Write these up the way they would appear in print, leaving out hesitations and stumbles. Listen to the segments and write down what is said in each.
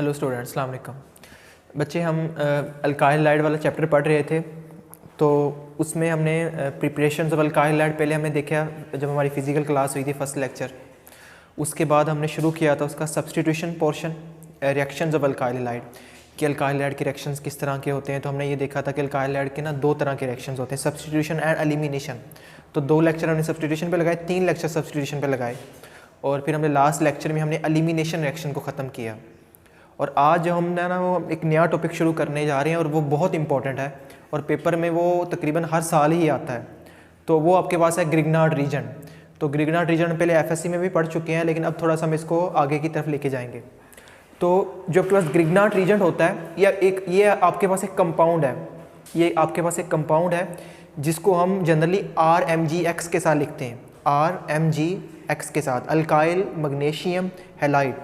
Hello students, अस्सलाम वालेकुम। बच्चे हम अल्काइल हाइलाइड वाला चैप्टर पढ़ रहे थे, तो उसमें हमने प्रिपरेशंस ऑफ अल्काइल हाइलाइड पहले हमने देखा जब हमारी फ़िज़िकल क्लास हुई थी फर्स्ट लेक्चर। उसके बाद हमने शुरू किया था उसका substitution portion, reactions of alkyl halide कि अल्काइल हाइलाइड के रिएक्शंस किस तरह के होते हैं। तो हमने ये देखा था कि अल्काइल हाइलाइड के ना दो तरह के रिएक्शंस होते हैं, सब्सटीट्यूशन एंड एलिमिनेशन। तो 2 लेक्चर हमने सब्सटीट्यूशन पे लगाए, 3 लेक्चर सब्सटीट्यूशन पे लगाए, और फिर हमने लास्ट लेक्चर में हमने एलिमिनेशन रिएक्शन को ख़त्म किया। और आज जो हमने ना वो एक नया टॉपिक शुरू करने जा रहे हैं और वो बहुत इंपॉर्टेंट है और पेपर में वो तकरीबन हर साल ही आता है। तो वो आपके पास है ग्रिग्नार्ड रीजन। तो ग्रिग्नार्ड रीजन पहले एफएससी में भी पढ़ चुके हैं, लेकिन अब थोड़ा सा हम इसको आगे की तरफ लेके जाएंगे। तो जो आपके पास ग्रिग्नार्ड रीजन होता है या ये आपके पास एक कंपाउंड है, ये आपके पास एक कंपाउंड है जिसको हम जनरली RMgX के साथ लिखते हैं, RMgX के साथ, अल्काइल मैग्नीशियम हैलाइड।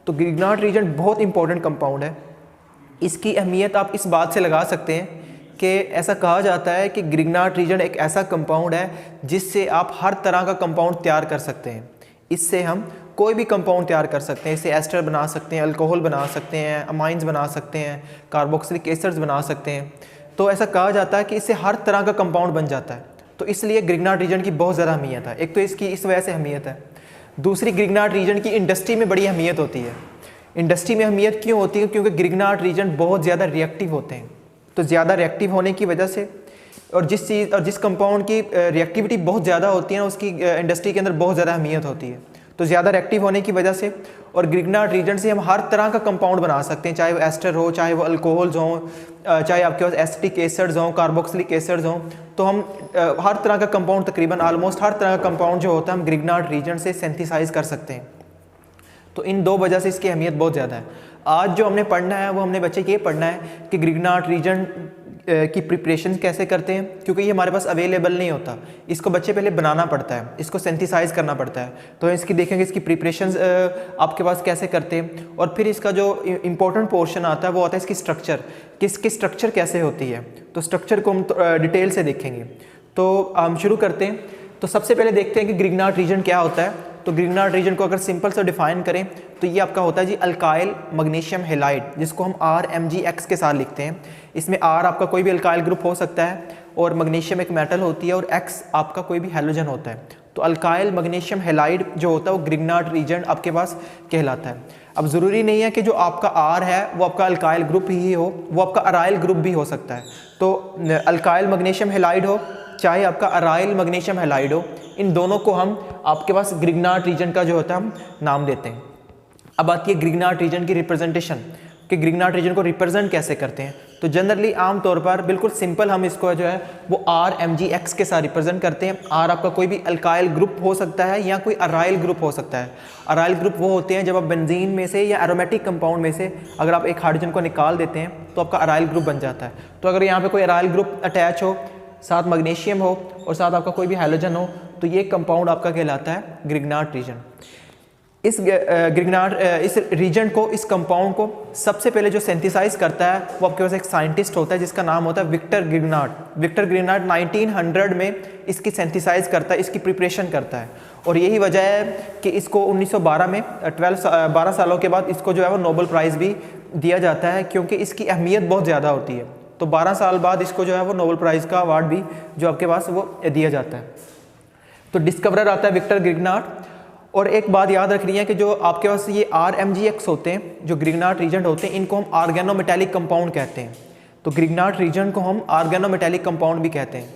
तो ग्रिग्नार्ड रीजन बहुत इंपॉर्टेंट कंपाउंड है। इसकी अहमियत आप इस बात से लगा सकते हैं कि ऐसा कहा जाता है कि ग्रिग्नार्ड रीजन एक ऐसा कंपाउंड है जिससे आप हर तरह का कंपाउंड तैयार कर सकते हैं। इससे हम कोई भी कंपाउंड तैयार कर सकते हैं। इससे एस्टर बना सकते हैं, अल्कोहल बना सकते हैं, अमाइंस बना सकते हैं, कार्बोक्सिलिक एसिड्स बना सकते हैं। तो ऐसा कहा जाता है कि इससे हर तरह का कंपाउंड बन जाता है। तो इसलिए ग्रिग्नार्ड रीजन की बहुत ज़्यादा अहमियत है। एक तो इसकी इस वजह से अहमियत है, दूसरी ग्रिग्नार्ड रीजन की इंडस्ट्री में बड़ी अहमियत होती है। इंडस्ट्री में अहमियत क्यों होती है? क्योंकि ग्रिग्नार्ड रीजन बहुत ज़्यादा रिएक्टिव होते हैं। तो ज़्यादा रिएक्टिव होने की वजह से और जिस कंपाउंड की रिएक्टिविटी बहुत ज़्यादा होती है ना, उसकी इंडस्ट्री के अंदर बहुत ज़्यादा अहमियत होती है। तो ज़्यादा रिएक्टिव होने की वजह से और ग्रिग्नार्ड रीजन से हम हर तरह का कंपाउंड बना सकते हैं, चाहे वो एस्टर हो, चाहे वो अल्कोहल्स हों, चाहे आपके पास एसिटिक एसिड्स हों, कार्बोक्सिलिक एसिड्स हों। तो हम हर तरह का कंपाउंड, तकरीबन ऑलमोस्ट हर तरह का कंपाउंड जो होता है हम ग्रिग्नार्ड रीजन से सिंथेसाइज कर सकते हैं। तो इन दो वजह से इसकी अहमियत बहुत ज़्यादा है। आज जो हमने पढ़ना है वो हमने बच्चे ये पढ़ना है कि ग्रिग्नार्ड रीजन की प्रिपरेशन कैसे करते हैं, क्योंकि ये हमारे पास अवेलेबल नहीं होता। इसको बच्चे पहले बनाना पड़ता है, इसको सिंथेसाइज करना पड़ता है। तो इसकी देखेंगे इसकी प्रिपरेशंस आपके पास कैसे करते हैं, और फिर इसका जो इम्पोर्टेंट पोर्शन आता है वो आता है इसकी स्ट्रक्चर, किसकी स्ट्रक्चर कैसे होती है। तो स्ट्रक्चर को हम डिटेल से देखेंगे। तो हम शुरू करते हैं। तो सबसे पहले देखते हैं कि ग्रिग्नार्ड रीजन क्या होता है। तो ग्रिग्नार्ड रीजन को अगर सिंपल से डिफाइन करें तो ये आपका होता है जी अल्काइल मैग्नीशियम हैलाइड, जिसको हम RMgX के साथ लिखते हैं। इसमें R आपका कोई भी अल्काइल ग्रुप हो सकता है, और मैग्नीशियम एक मेटल होती है, और X आपका कोई भी हैलोजन होता है। तो अल्काइल मैग्नीशियम हैलाइड जो होता है वो ग्रिग्नार्ड रीजन आपके पास कहलाता है। अब ज़रूरी नहीं है कि जो आपका R है वो आपका अल्काइल ग्रुप ही हो, वो आपका अराइल ग्रुप भी हो सकता है। तो अल्काइल मैग्नीशियम हैलाइड हो चाहे आपका अराइल मैग्नीशियम हैलाइड हो, इन दोनों को हम आपके पास ग्रिग्नार्ड रीजन का जो होता है हम नाम देते हैं। अब आती है ग्रिग्नार्ड रीजन की रिप्रेजेंटेशन कि ग्रिग्नार्ड रीजन को रिप्रेजेंट कैसे करते हैं। तो जनरली आम तौर पर बिल्कुल सिंपल हम इसको जो है वो RMgX के साथ रिप्रेजेंट करते हैं। R आपका कोई भी अल्काइल ग्रुप हो सकता है या कोई अराइल ग्रुप हो सकता है। अराइल ग्रुप वो होते हैं जब आप बेंजीन में से या एरोमेटिक कंपाउंड में से अगर आप एक हाइड्रोजन को निकाल देते हैं तो आपका अराइल ग्रुप बन जाता है। तो अगर यहाँ पे कोई अराइल ग्रुप अटैच हो, साथ मैग्नीशियम हो और साथ आपका कोई भी हैलोजन हो, तो ये कंपाउंड आपका कहलाता है ग्रिग्नार्ड रीजन। इस रीजन को, इस कंपाउंड को सबसे पहले जो सिंथेसाइज करता है वो आपके पास एक साइंटिस्ट होता है जिसका नाम होता है विक्टर ग्रिग्नार्ड। विक्टर ग्रिग्नार्ड 1900 में इसकी सिंथेसाइज करता है, इसकी प्रिपरेशन करता है। और यही वजह है कि इसको 1912 में 12 सालों के बाद इसको जो है वो नोबेल प्राइज़ भी दिया जाता है, क्योंकि इसकी अहमियत बहुत ज़्यादा होती है। तो 12 साल बाद इसको जो है वो नोबेल प्राइज़ का अवार्ड भी जो आपके पास वो दिया जाता है। तो डिस्कवरर आता है विक्टर ग्रिग्नार्ड। और एक बात याद रखनी है कि जो आपके पास ये RMgX होते हैं, जो ग्रिग्नार्ड रीजन होते हैं, इनको हम ऑर्गेनोमेटेलिक कंपाउंड कहते हैं। तो ग्रिग्नार्ड रीजन को हम ऑर्गेनोमेटेलिक कंपाउंड भी कहते हैं।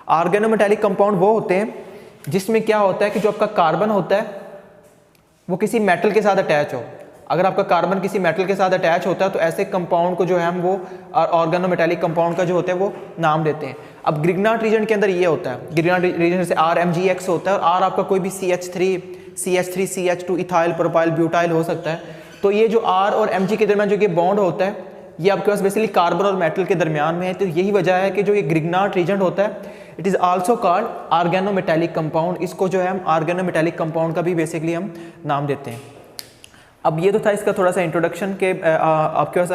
ऑर्गेनोमेटेलिक कंपाउंड वो होते हैं जिसमें क्या होता है कि जो आपका कार्बन होता है वो किसी मेटल के साथ अटैच हो। अगर आपका कार्बन किसी मेटल के साथ अटैच होता है तो ऐसे कंपाउंड को जो है हम वो ऑर्गेनोमेटेलिक कंपाउंड का जो होता है वो नाम देते हैं। अब ग्रिग्नार्ड रीजन के अंदर ये होता है, ग्रिग्नार्ड रीजन से RMgX होता है, और R आपका कोई भी CH3, CH2 ethyl propyl butyl हो सकता है। तो ये जो R और Mg के दरमियान जो ये बॉन्ड होता है ये आपके पास बेसिकली कार्बन और मेटल के दरमियान में है। तो यही वजह है कि जो ये ग्रिग्नार्ड रीजन होता है it is also called organometallic compound. इसको जो है हम ऑर्गेनोमेटेलिक कंपाउंड का भी बेसिकली हम नाम देते हैं। अब ये तो था इसका थोड़ा सा इंट्रोडक्शन के आपके पास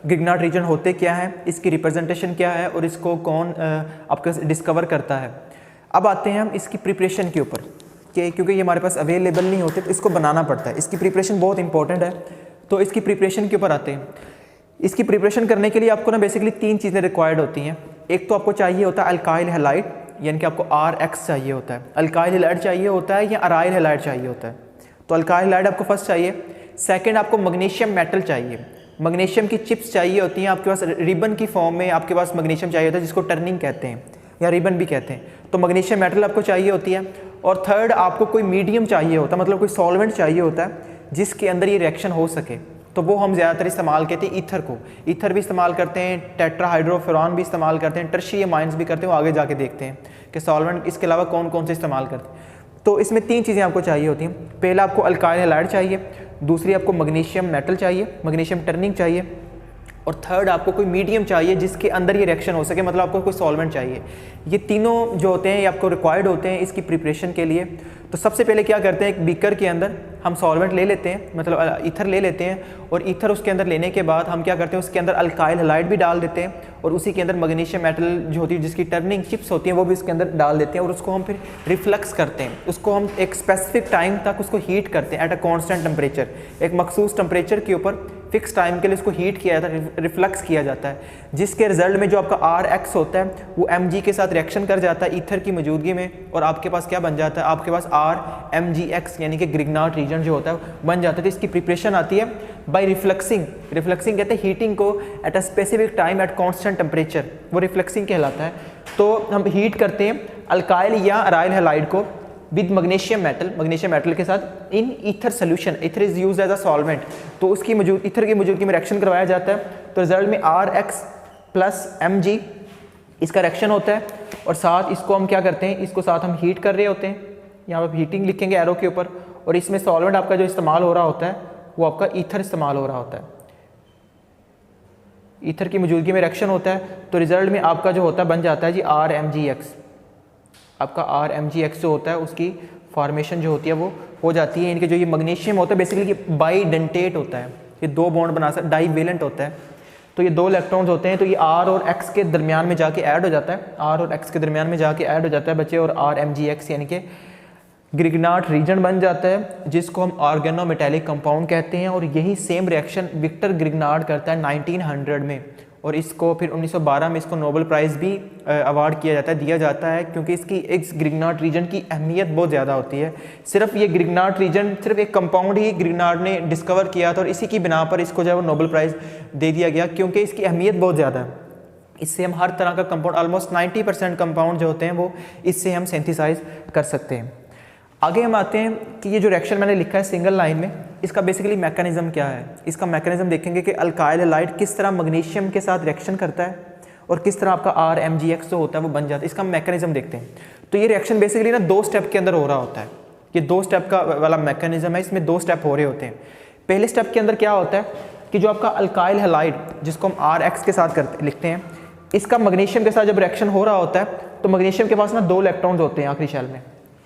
ग्रिग्नार्ड रीजन होते क्या है, इसकी रिप्रेजेंटेशन क्या है और इसको कौन आपके पास डिस्कवर करता है। अब आते हैं हम इसकी प्रिपरेशन के ऊपर कि क्योंकि ये हमारे पास अवेलेबल नहीं होते तो इसको बनाना पड़ता है। इसकी प्रिपरेशन बहुत इंपॉर्टेंट है। तो इसकी प्रिपरेशन के ऊपर आते हैं। इसकी प्रिपरेशन करने के लिए आपको ना बेसिकली 3 चीज़ें रिक्वायर्ड होती हैं। एक तो आपको चाहिए होता है अल्काइल हैलाइड, यानी कि आपको RX चाहिए होता है, अल्काइल हैलाइड चाहिए होता है या अराइल हैलाइड चाहिए होता है। तो अल्काइल हैलाइड आपको फर्स्ट चाहिए। सेकंड आपको मैग्नीशियम मेटल चाहिए, मैग्नीशियम की चिप्स चाहिए होती हैं आपके पास, रिबन की फॉर्म में आपके पास मैग्नीशियम चाहिए होता है, जिसको टर्निंग कहते हैं या रिबन भी कहते हैं। तो मैग्नीशियम मेटल आपको चाहिए होती है। और थर्ड आपको कोई मीडियम चाहिए होता है, मतलब कोई सॉल्वेंट चाहिए होता है जिसके अंदर ये रिएक्शन हो सके। तो वो हम ज़्यादातर इस्तेमाल करते हैं ईथर को, ईथर भी इस्तेमाल करते हैं, टेट्राहाइड्रोफुरान भी इस्तेमाल करते हैं, टर्शियम आयंस भी करते हैं। वो आगे जाके देखते हैं कि सॉल्वेंट इसके अलावा कौन कौन से इस्तेमाल करते हैं। तो इसमें 3 चीज़ें आपको चाहिए होती हैं। पहला आपको अल्काइल हैलाइड चाहिए, दूसरी आपको मैग्नीशियम मेटल चाहिए, मैग्नीशियम टर्निंग चाहिए, और थर्ड आपको कोई मीडियम चाहिए जिसके अंदर ये रिएक्शन हो सके, मतलब आपको कोई सॉल्वेंट चाहिए। ये तीनों जो होते हैं ये आपको रिक्वायर्ड होते हैं इसकी प्रिपरेशन के लिए। तो सबसे पहले क्या करते हैं, एक बीकर के अंदर हम सॉल्वेंट ले लेते हैं, मतलब ईथर ले लेते हैं, और ईथर उसके अंदर लेने के बाद हम क्या करते हैं, उसके अंदर अल्काइल हैलाइड भी डाल देते हैं, और उसी के अंदर मैग्नीशियम मेटल जो होती है जिसकी टर्निंग चिप्स होती हैं वो भी उसके अंदर डाल देते हैं, और उसको हम फिर रिफ्लक्स करते हैं। उसको हम एक स्पेसिफिक टाइम तक उसको हीट करते हैं एट अ कॉन्स्टेंट टेम्परेचर, एक मखसूस टेम्परेचर के ऊपर फिक्स टाइम के लिए उसको हीट किया जाता है, रिफ्लक्स किया जाता है, जिसके रिजल्ट में जो आपका RX होता है वो Mg के साथ रिएक्शन कर जाता है ईथर की मौजूदगी में, और आपके पास क्या बन जाता है, आपके पास RMgX यानी कि ग्रिग्नार्ड रीजन जो होता है बन जाता है। तो इसकी प्रिपरेशन आती है बाय रिफ्लक्सिंग, रिफ्लक्सिंग कहते हैं हीटिंग को at a specific time at constant temperature, वो रिफ्लक्सिंग कहलाता है। तो हम हीट करते हैं अल्काइल या अराइल हैलाइड को विद मैग्नीशियम मेटल के साथ in ether solution. Ether is used as a solvent, तो उसकी ईथर की मौजूदगी में रिएक्शन करवाया जाता है। तो रिजल्ट में RX प्लस Mg इसका रिएक्शन होता है, और साथ इसको हम क्या करते हैं, इसको साथ हम हीट कर रहे होते हैं, यहाँ पर हीटिंग लिखेंगे एरो के ऊपर, और इसमें सॉल्वेंट आपका जो इस्तेमाल हो रहा होता है वो आपका ईथर इस्तेमाल हो रहा होता है, ईथर की मौजूदगी में रिएक्शन होता है। तो रिजल्ट में आपका जो होता है बन जाता है जी RMgX, आपका RMgX जो होता है उसकी फॉर्मेशन जो होती है वो हो जाती है। इनके जो ये मैग्नीशियम होता है बेसिकली बाइडेंटेट होता है, ये 2 बॉन्ड बना सकता, डाइवेलेंट होता है, तो ये 2 इलेक्ट्रॉन्स होते हैं, तो ये R और X के दरमियान में जाके ऐड हो जाता है, R और X के दरमियान में जाके ऐड हो जाता है बच्चे, और RMgX यानी कि ग्रिग्नार्ड रीजन बन जाता है, जिसको हम ऑर्गेनोमेटेलिक कंपाउंड कहते हैं। और यही सेम रिएक्शन विक्टर ग्रिग्नार्ड करता है 1900 में, और इसको फिर 1912 में इसको नोबेल प्राइज़ भी अवार्ड किया जाता है, दिया जाता है, क्योंकि इसकी इस ग्रिग्नार्ड रीजन की अहमियत बहुत ज़्यादा होती है। सिर्फ ये ग्रिग्नार्ड रीजन, सिर्फ एक कंपाउंड ही ग्रिग्नार्ड ने डिस्कवर किया था, और इसी की बिना पर इसको जो है वो नोबेल प्राइज़ दे दिया गया, क्योंकि इसकी अहमियत बहुत ज़्यादा है। इससे हम हर तरह का कंपाउंड, ऑलमोस्ट 90% कंपाउंड जो होते हैं वो इससे हम सिंथेसाइज कर सकते हैं। आगे हम आते हैं कि ये जो रिएक्शन मैंने लिखा है सिंगल लाइन में, इसका बेसिकली मैकेनिज्म क्या है। इसका मैकेनिज्म देखेंगे कि अल्काइल हैलाइड किस तरह मैग्नीशियम के साथ रिएक्शन करता है, और किस तरह आपका RMgX जो होता है वो बन जाता है। इसका मैकेनिज्म देखते हैं। तो ये रिएक्शन बेसिकली ना 2 स्टेप के अंदर हो रहा होता है, ये 2 स्टेप का वाला मैकेनिज्म है, इसमें 2 स्टेप हो रहे होते हैं। पहले स्टेप के अंदर क्या होता है कि जो आपका अल्काइल हैलाइड जिसको हम RX के साथ लिखते हैं, इसका मैग्नीशियम के साथ जब रिएक्शन हो रहा होता है तो मैग्नीशियम के पास ना 2 इलेक्ट्रॉन्स होते हैं, आखिरी शेल में,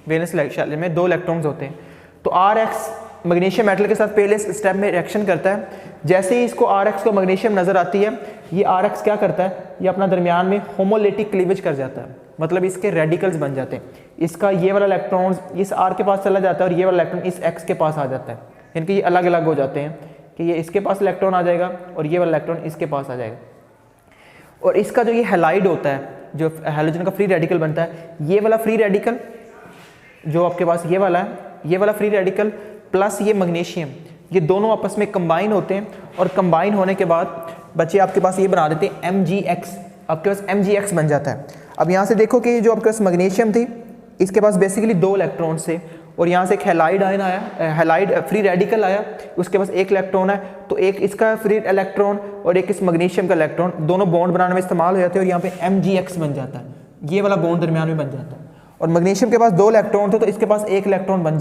वैलेंस शेल में 2 इलेक्ट्रॉन्स होते हैं। तो RX मैग्नीशियम मेटल के साथ पहले स्टेप में रिएक्शन करता है। जैसे ही इसको RX को मैग्नीशियम नज़र आती है, ये RX क्या करता है, ये अपना दरमियान में होमोलिटिक क्लीवेज कर जाता है, मतलब इसके रेडिकल्स बन जाते हैं। इसका ये वाला इलेक्ट्रॉन इस R के पास चला जाता है, और ये वाला इलेक्ट्रॉन इस X के पास आ जाता है, यानी कि ये अलग अलग हो जाते हैं, कि ये इसके पास इलेक्ट्रॉन आ जाएगा और ये वाला इलेक्ट्रॉन इसके पास आ जाएगा। और इसका जो ये हैलाइड होता है, जो हैलोजन का फ्री रेडिकल बनता है, ये वाला फ्री रेडिकल जो आपके पास ये वाला है, ये वाला फ्री रेडिकल प्लस ये मैग्नीशियम, ये दोनों आपस में कंबाइन होते हैं, और कंबाइन होने के बाद बच्चे आपके पास ये बना देते हैं MgX, आपके पास MgX बन जाता है। अब यहाँ से देखो कि जो आपके पास मैग्नीशियम थी, इसके पास बेसिकली 2 इलेक्ट्रॉन्स थे, और यहाँ से एक हैलाइड आयन आया, हैलाइड फ्री रेडिकल आया, उसके पास 1 इलेक्ट्रॉन है, तो एक इसका फ्री इलेक्ट्रॉन और एक इस मैग्नीशियम का इलेक्ट्रॉन, दोनों बॉन्ड बनाने में इस्तेमाल हो जाते हैं, और यहाँ पे MgX बन जाता है, ये वाला बॉन्ड दरमियान में बन जाता है। और मैग्नीशियम के पास 2 इलेक्ट्रॉन थे, तो इसके पास 1 इलेक्ट्रॉन बच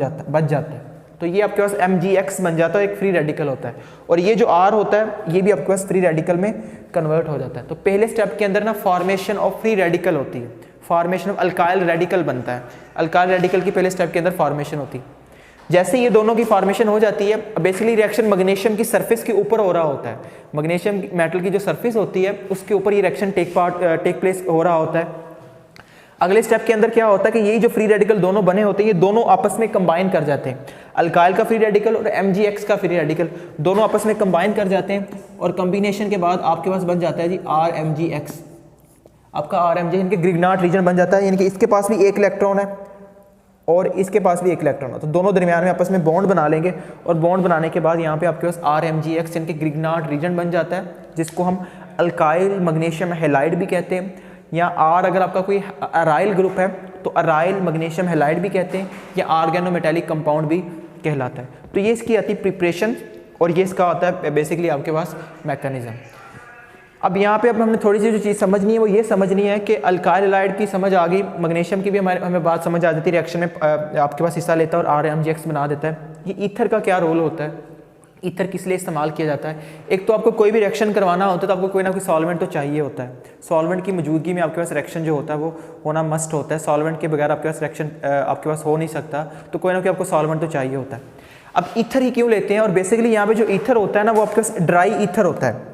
जाता है, तो ये आपके पास MgX बन जाता है, एक फ्री रेडिकल होता है। और ये जो R होता है ये भी आपके पास फ्री रेडिकल में कन्वर्ट हो जाता है। तो पहले स्टेप के अंदर ना फॉर्मेशन ऑफ फ्री रेडिकल होती है, फॉर्मेशन ऑफ अल्काइल रेडिकल बनता है, अल्काइल रेडिकल की पहले स्टेप के अंदर फॉर्मेशन होती है। जैसे ये दोनों की फॉर्मेशन हो जाती है, बेसिकली रिएक्शन मैग्नीशियम की सरफेस के ऊपर हो रहा होता है, मैग्नीशियम मेटल की जो सरफेस होती है उसके ऊपर ये रिएक्शन टेक प्लेस हो रहा होता है। अगले स्टेप के अंदर क्या होता है कि यही जो फ्री रेडिकल दोनों बने होते हैं, ये दोनों आपस में कंबाइन कर जाते हैं। अल्काइल का फ्री रेडिकल और MgX का फ्री रेडिकल दोनों आपस में कंबाइन कर जाते हैं और कम्बिनेशन के बाद आपके पास बन जाता है जी RMgX। आपका RMgX इनके ग्रिग्नार्ड रीजन बन जाता है, यानी कि इसके पास भी एक इलेक्ट्रॉन है और इसके पास भी एक इलेक्ट्रॉन है, तो दोनों दरमियान में आपस में बॉन्ड बना लेंगे और बॉन्ड बनाने के बाद यहाँ पे आपके पास RMgX इनके ग्रिग्नार्ड रीजन बन जाता है, जिसको हम अल्काइल मैग्नीशियम हैलाइड भी कहते हैं, या अगर आपका कोई अराइल ग्रुप है तो अराइल मैग्नीशियम हैलाइड भी कहते हैं, या ऑर्गेनोमेटेलिक कंपाउंड भी कहलाता है। तो ये इसकी आती है प्रिपरेशन और ये इसका आता है बेसिकली आपके पास मैकेनिज्म। अब यहाँ पे अब हमने थोड़ी सी जो चीज़ समझनी है वो ये समझनी है कि अल्काइल हैलाइड की समझ आ गई, मैग्नीशियम की भी हमें बात समझ आ जाती है, रिएक्शन में आपके पास हिस्सा लेता है और RMgX बना देता है। ये ईथर का क्या रोल होता है, ईथर किस लिए इस्तेमाल किया जाता है? एक तो आपको कोई भी रिएक्शन करवाना होता है तो आपको कोई ना कोई सॉल्वेंट तो चाहिए होता है, सॉल्वेंट की मौजूदगी में आपके पास रिएक्शन जो होता है वो होना मस्ट होता है, सॉल्वेंट के बगैर आपके पास रिएक्शन आपके पास हो नहीं सकता, तो कोई ना कोई आपको सॉल्वेंट तो चाहिए होता है। अब ईथर ही क्यों लेते हैं? और बेसिकली यहाँ पे जो ईथर होता है ना वो आपके पास ड्राई ईथर होता है,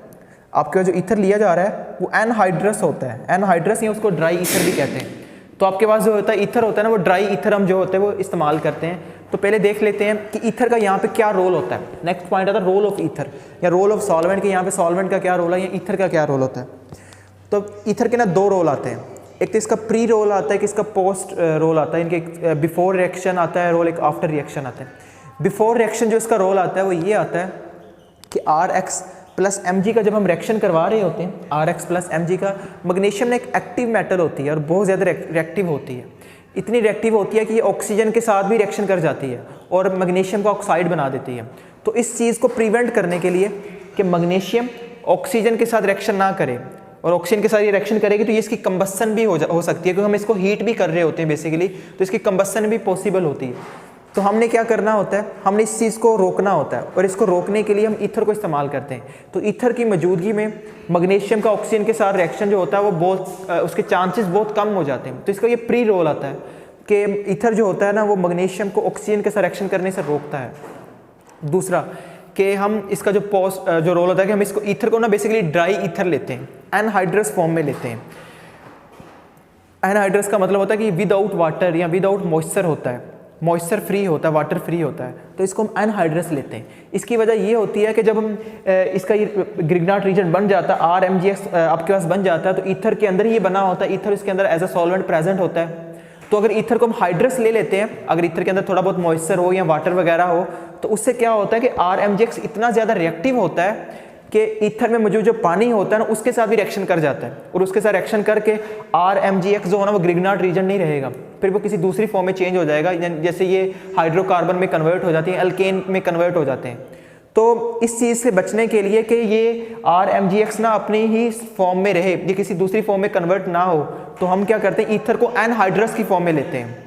आपके जो ईथर लिया जा रहा है वो एनहाइड्रस होता है, एनहाइड्रस या उसको ड्राई ईथर भी कहते हैं। तो आपके पास जो होता है ईथर होता है ना वो ड्राई ईथर हम जो होते हैं वो इस्तेमाल करते हैं। तो पहले देख लेते हैं कि ईथर का यहाँ पे क्या रोल होता है। नेक्स्ट पॉइंट आता है रोल ऑफ ईथर या रोल ऑफ सॉल्वेंट के, यहाँ पे सॉल्वेंट का क्या रोल है या ईथर का क्या रोल होता है। तो ईथर के ना दो रोल आते हैं, एक तो इसका प्री रोल आता है कि इसका पोस्ट रोल आता है, इनके बिफोर रिएक्शन आता है रोल, एक आफ्टर रिएक्शन आता है। बिफोर रिएक्शन जो इसका रोल आता है वो ये आता है कि RX प्लस Mg का जब हम रिएक्शन करवा रहे होते हैं, RX प्लस Mg का, मैग्नीशियम एक एक्टिव मेटल होती है और बहुत ज़्यादा रिएक्टिव होती है, इतनी रिएक्टिव होती है कि ये ऑक्सीजन के साथ भी रिएक्शन कर जाती है और मैग्नीशियम का ऑक्साइड बना देती है। तो इस चीज़ को प्रिवेंट करने के लिए कि मैग्नीशियम ऑक्सीजन के साथ रिएक्शन ना करे और ऑक्सीजन के साथ ये रिएक्शन करेगी तो ये इसकी कंबस्सन भी हो सकती है, क्योंकि हम इसको हीट भी कर रहे होते हैं बेसिकली, तो इसकी कंबस्सन भी पॉसिबल होती है। तो हमने क्या करना होता है, हमने इस चीज़ को रोकना होता है और इसको रोकने के लिए हम ईथर को इस्तेमाल करते हैं। तो ईथर की मौजूदगी में मैग्नीशियम का ऑक्सीजन के साथ रिएक्शन जो होता है वो बहुत उसके चांसेस बहुत कम हो जाते हैं। तो इसका ये प्री रोल आता है कि ईथर जो होता है ना वो मैग्नीशियम को ऑक्सीजन के साथ रिएक्शन करने से रोकता है। दूसरा कि हम इसका जो जो रोल होता है कि हम इसको ईथर को ना बेसिकली ड्राई ईथर लेते हैं, एनहाइड्रस फॉर्म में लेते हैं। एनहाइड्रस का मतलब होता है कि विदाउट वाटर या विदाउट मॉइस्चर होता है, मॉइस्चर फ्री होता है, वाटर फ्री होता है, तो इसको हम एनहाइड्रस लेते हैं। इसकी वजह ये होती है कि जब हम इसका ये ग्रिग्नार्ड रीजन बन जाता है, RMgX आपके पास बन जाता है, तो ईथर के अंदर ये बना होता है, ईथर इसके अंदर एज अ सॉल्वेंट प्रेजेंट होता है। तो अगर ईथर को हम हाइड्रस ले लेते हैं, अगर ईथर के अंदर थोड़ा बहुत मॉइस्चर हो या वाटर वगैरह हो, तो उससे क्या होता है कि RMgX इतना ज़्यादा रिएक्टिव होता है कि ईथर में मौजूद जो पानी होता है ना उसके साथ भी रिएक्शन कर जाता है और उसके साथ रिएक्शन करके RMgX जो है ना वो ग्रिग्नार्ड रीजन नहीं रहेगा, फिर वो किसी दूसरी फॉर्म में चेंज हो जाएगा, जैसे ये हाइड्रोकार्बन में कन्वर्ट हो जाती है, अल्केन में कन्वर्ट हो जाते हैं। तो इस चीज़ से बचने के लिए कि ये RMgX ना अपनी ही फॉर्म में रहे, ये किसी दूसरी फॉर्म में कन्वर्ट ना हो, तो हम क्या करते हैं ईथर को एनहाइड्रस की फॉर्म में लेते हैं,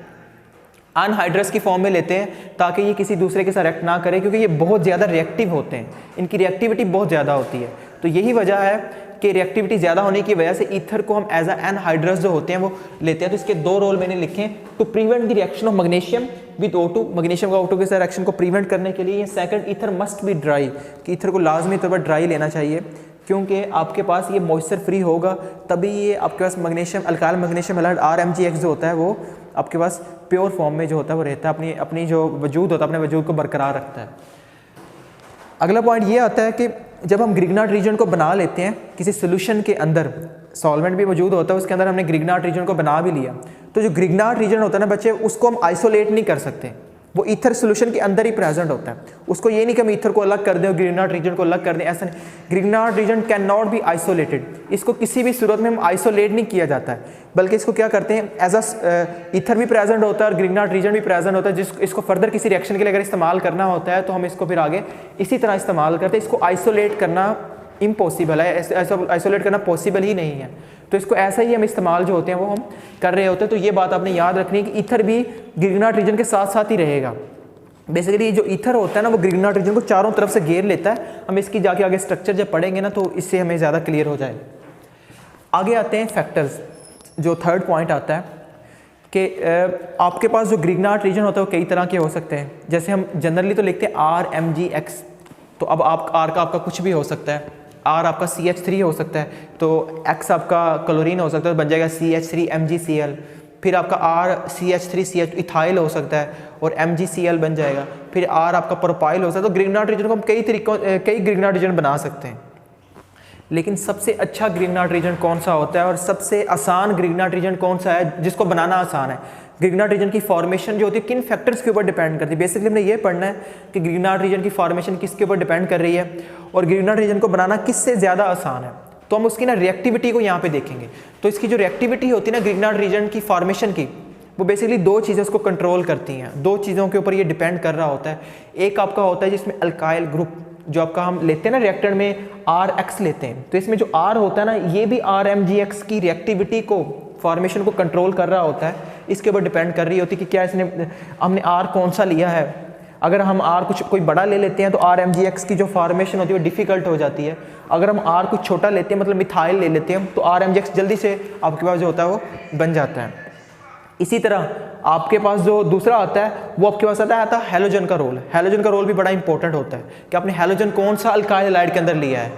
अनहाइड्रस की फॉर्म में लेते हैं ताकि ये किसी दूसरे के साथ रिएक्ट ना करे, क्योंकि ये बहुत ज़्यादा रिएक्टिव होते हैं, इनकी रिएक्टिविटी बहुत ज़्यादा होती है। तो यही वजह है कि रिएक्टिविटी ज़्यादा होने की वजह से ईथर को हम एज अ एनहाइड्रस जो होते हैं वो लेते हैं। तो इसके दो रोल मैंने लिखे हैं, to prevent the reaction of magnesium with O2, magnesium का O2 के साथ रिएक्शन को प्रिवेंट करने के लिए। Second, ether must be dry, कि ईथर को लाजमी तौर पर ड्राई लेना चाहिए, क्योंकि आपके पास ये मॉइस्चर फ्री होगा तभी ये आपके पास magnesium alkyl magnesium halide RMgX जो होता है वो आपके पास प्योर फॉर्म में जो होता है वो रहता है, अपनी जो वजूद होता है अपने वजूद को बरकरार रखता है। अगला पॉइंट ये आता है कि जब हम ग्रिग्नार्ड रीजन को बना लेते हैं किसी सोल्यूशन के अंदर, सॉल्वेंट भी मौजूद होता है उसके अंदर, हमने ग्रिग्नार्ड रीजन को बना भी लिया, तो जो ग्रिग्नार्ड रीजन होता है ना बच्चे, उसको हम आइसोलेट नहीं कर सकते, वो ईथर सोल्यूशन के अंदर ही प्रेजेंट होता है। उसको ये नहीं कि हम ईथर को अलग कर दें और ग्रिग्नार्ड रीजन को अलग कर दें, ऐसा नहीं। Grignard reason can not be isolated, इसको किसी भी सूरत में हम आइसोलेट नहीं किया जाता है, बल्कि इसको क्या करते हैं एज अ ईथर भी प्रेजेंट होता है और ग्रिग्नार्ड रीजन भी प्रेजेंट होता है, इसको फर्दर किसी रिएक्शन के लिए अगर इस्तेमाल करना होता है तो हम इसको फिर आगे इसी तरह इस्तेमाल करते हैं। इसको आइसोलेट करना इम्पॉसिबल है, आइसोलेट करना पॉसिबल ही नहीं है, तो इसको ऐसा ही हम इस्तेमाल जो होते हैं वो हम कर रहे होते हैं। तो ये बात आपने याद रखनी है कि ईथर भी ग्रिग्नार्ड रीजन के साथ साथ ही रहेगा। बेसिकली जो ईथर होता है ना वो ग्रिग्नार्ड रीजन को चारों तरफ से घेर लेता है। हम इसकी जाके आगे स्ट्रक्चर जब पढ़ेंगे ना तो इससे हमें ज़्यादा क्लियर हो जाएगा। आगे आते हैं फैक्टर्स, जो थर्ड पॉइंट आता है कि आपके पास जो ग्रिग्नार्ड रीजन होता है वो कई तरह के हो सकते हैं। जैसे हम जनरली तो लिखते हैं RMgX, तो अब R का आपका कुछ भी हो सकता है, R आपका CH3 हो सकता है, तो X आपका क्लोरीन हो सकता है, तो बन जाएगा CH3MgCl। फिर आपका RCH3CH इथाइल हो सकता है और MgCl बन जाएगा, फिर R आपका प्रोपाइल हो सकता है। तो ग्रिग्नार्ड रीजन को हम कई ग्रिग्नार्ड रीजन बना सकते हैं, लेकिन सबसे अच्छा ग्रिग्नार्ड रीजन कौन सा होता है और सबसे आसान ग्रिग्नार्ड रीजन कौन सा है जिसको बनाना आसान है? ग्रिग्नार्ड रीजन की फॉर्मेशन जो होती है किन फैक्टर्स के ऊपर डिपेंड करती है। बेसिकली हमने ये पढ़ना है कि ग्रिग्नार्ड रीजन की फॉर्मेशन किसके ऊपर डिपेंड कर रही है और ग्रिग्नार्ड रीजन को बनाना किससे ज़्यादा आसान है। तो हम उसकी ना रिएक्टिविटी को यहाँ पे देखेंगे। तो इसकी जो रिएक्टिविटी होती है ना ग्रिग्नार्ड रीजन की फॉर्मेशन की, वो बेसिकली दो चीज़ें उसको कंट्रोल करती हैं, दो चीज़ों के ऊपर ये डिपेंड कर रहा होता है। एक आपका होता है जिसमें अल्काइल ग्रुप जो आपका हम लेते हैं ना रिएक्टर में RX लेते हैं, तो इसमें जो R होता है ना ये भी RMgX की रिएक्टिविटी को फॉर्मेशन को कंट्रोल कर रहा होता है। इसके ऊपर डिपेंड कर रही होती है कि क्या हमने R कौन सा लिया है। अगर हम R कोई बड़ा ले लेते हैं तो RMgX की जो फॉर्मेशन होती है वो डिफ़िकल्ट हो जाती है। अगर हम R कुछ छोटा लेते हैं मतलब मिथाइल ले लेते हैं तो RMgX जल्दी से आपके पास जो होता है वो बन जाता है। इसी तरह आपके पास जो दूसरा आता है वो आपके पास आता है हैलोजन का रोल। हैलोजन का रोल भी बड़ा इंपॉर्टेंट होता है कि आपने हैलोजन कौन सा अल्काइल हैलाइड के अंदर लिया है।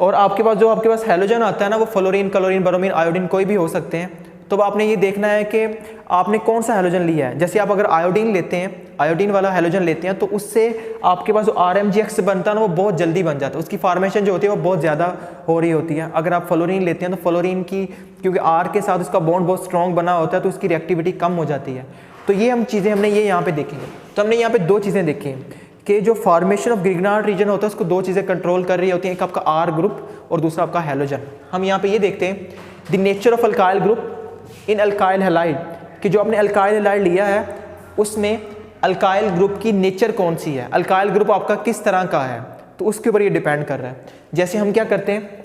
और आपके पास हैलोजन आता है ना वो फ्लोरीन, क्लोरीन, ब्रोमीन, आयोडीन कोई भी हो सकते हैं। तो आपने ये देखना है कि आपने कौन सा हैलोजन लिया है। जैसे आप अगर आयोडीन लेते हैं, आयोडीन वाला हैलोजन लेते हैं तो उससे आपके पास जो RMgX बनता है ना वो बहुत जल्दी बन जाता है, उसकी फॉर्मेशन जो होती है वो बहुत ज़्यादा हो रही होती है। अगर आप फ्लोरीन लेते हैं तो फ्लोरीन की क्योंकि R के साथ उसका बॉन्ड बहुत स्ट्रॉन्ग बना होता है तो उसकी रिएक्टिविटी कम हो जाती है। तो ये हमने ये यहाँ पे देखेंगे। तो हमने यहाँ पे दो चीज़ें देखी हैं कि जो फॉर्मेशन ऑफ ग्रिग्नार्ड रीजन होता है उसको दो चीज़ें कंट्रोल कर रही होती हैं, एक आपका R ग्रुप और दूसरा आपका हैलोजन। हम यहाँ पे ये देखते हैं the nature of alkyl group in alkyl halide कि जो आपने अल्काइल हैलाइड लिया है उसमें अल्काइल ग्रुप की नेचर कौन सी है, अल्काइल ग्रुप आपका किस तरह का है, तो उसके ऊपर ये डिपेंड कर रहा है। जैसे हम क्या करते हैं,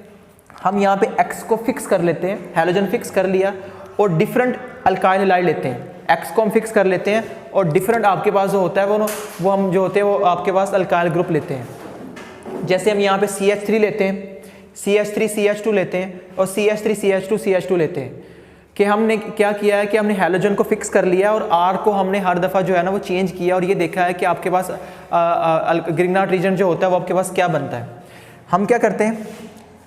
हम यहाँ पे X को फिक्स कर लेते हैं, हैलोजन फिक्स कर लिया और डिफरेंट अल्काइल हैलाइड लेते हैं। X को हम फिक्स कर लेते हैं और डिफरेंट आपके पास जो होता है वो हम जो होते हैं वो आपके पास अल्काइल ग्रुप लेते हैं। जैसे हम यहाँ पे CH3 लेते हैं, CH3CH2 लेते हैं और CH3CH2CH2 लेते हैं कि हमने क्या किया है कि हमने हैलोजन को फिक्स कर लिया और R को हमने हर दफ़ा जो है ना वो चेंज किया और ये देखा है कि आपके पास ग्रिग्नार्ड रीजन जो होता है वो आपके पास क्या बनता है। हम क्या करते हैं,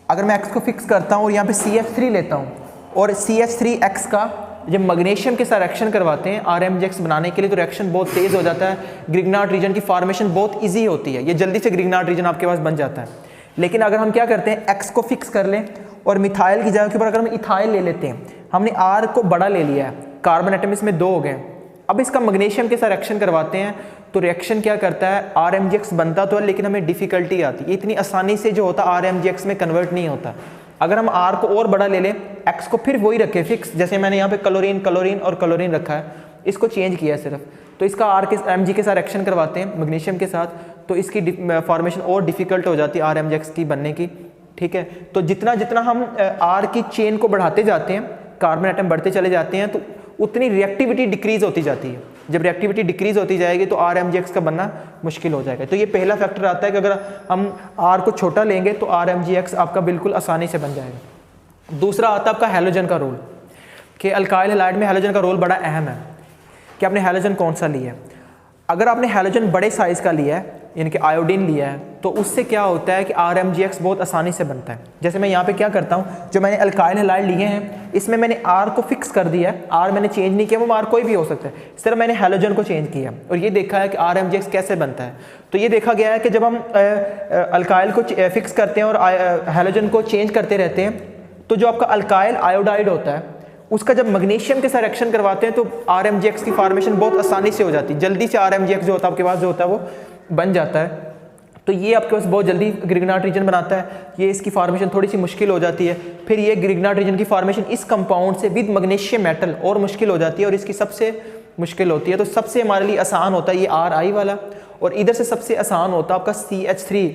अगर मैं X को फिक्स करता हूँ और यहाँ पे CH3 लेता हूँ और CH3X का जब मैग्नीशियम के साथ रिएक्शन करवाते हैं RMgX बनाने के लिए तो रिएक्शन बहुत तेज़ हो जाता है, ग्रिग्नार्ड रीजन की फॉर्मेशन बहुत ईजी होती है, ये जल्दी से ग्रिग्नार्ड रीजन आपके पास बन जाता है। लेकिन अगर हम क्या करते हैं X को फिक्स कर लें और मिथाइल की जगह के ऊपर अगर हम इथाइल ले लेते हैं, हमने R को बड़ा ले लिया है, कार्बन एटम इसमें 2 हो गए, अब इसका मैग्नीशियम के साथ रिएक्शन करवाते हैं तो रिएक्शन क्या करता है, RMgX बनता तो है लेकिन हमें डिफ़िकल्टी आती है, इतनी आसानी से जो होता RMgX में कन्वर्ट नहीं होता। अगर हम R को और बड़ा ले लें, X को फिर वही रखें फिक्स, जैसे मैंने यहाँ पे क्लोरीन और क्लोरीन रखा है, इसको चेंज किया है सिर्फ, तो इसका Mg के साथ रिएक्शन करवाते हैं मैग्नीशियम के साथ तो इसकी फॉर्मेशन और डिफ़िकल्ट हो जाती है RMgX की बनने की। ठीक है, तो जितना जितना हम R की चेन को बढ़ाते जाते हैं, कार्बन एटम बढ़ते चले जाते हैं तो उतनी रिएक्टिविटी डिक्रीज होती जाती है। जब रिएक्टिविटी डिक्रीज होती जाएगी तो RMgX का बनना मुश्किल हो जाएगा। तो ये पहला फैक्टर आता है कि अगर हम R को छोटा लेंगे तो RMgX आपका बिल्कुल आसानी से बन जाएगा। दूसरा आता है आपका हैलोजन का रोल कि अल्काइल हैलाइड में हैलोजन का रोल बड़ा अहम है कि आपने हैलोजन कौन सा लिया है। अगर आपने हैलोजन बड़े साइज़ का लिया है यानी कि आयोडीन लिया है तो उससे क्या होता है कि RMgX बहुत आसानी से बनता है। जैसे मैं यहाँ पे क्या करता हूँ, जो मैंने अल्काइल हैलाइड लिए हैं इसमें मैंने R को फिक्स कर दिया है, R मैंने चेंज नहीं किया, वो R कोई भी हो सकता है, इस तरह मैंने हैलोजन को चेंज किया और ये देखा है कि RMgX कैसे बनता है। तो ये देखा गया है कि जब हम अल्काइल को फिक्स करते हैं और हैलोजन को चेंज करते रहते हैं तो जो आपका अल्काइल आयोडाइड होता है उसका जब मैग्नीशियम के साथ रिएक्शन करवाते हैं तो RMgX की फॉर्मेशन बहुत आसानी से हो जाती है, जल्दी से RMgX जो होता है आपके पास जो होता है वो बन जाता है। तो ये आपके पास बहुत जल्दी ग्रिग्नार्ड रीजन बनाता है, ये इसकी फॉर्मेशन थोड़ी सी मुश्किल हो जाती है। फिर ये ग्रिग्नार्ड रीजन की फॉर्मेशन इस कंपाउंड से विद मैग्नीशियम मेटल और मुश्किल हो जाती है और इसकी सबसे मुश्किल होती है। तो सबसे हमारे लिए आसान होता है ये RI वाला और इधर से सबसे आसान होता है आपका CH3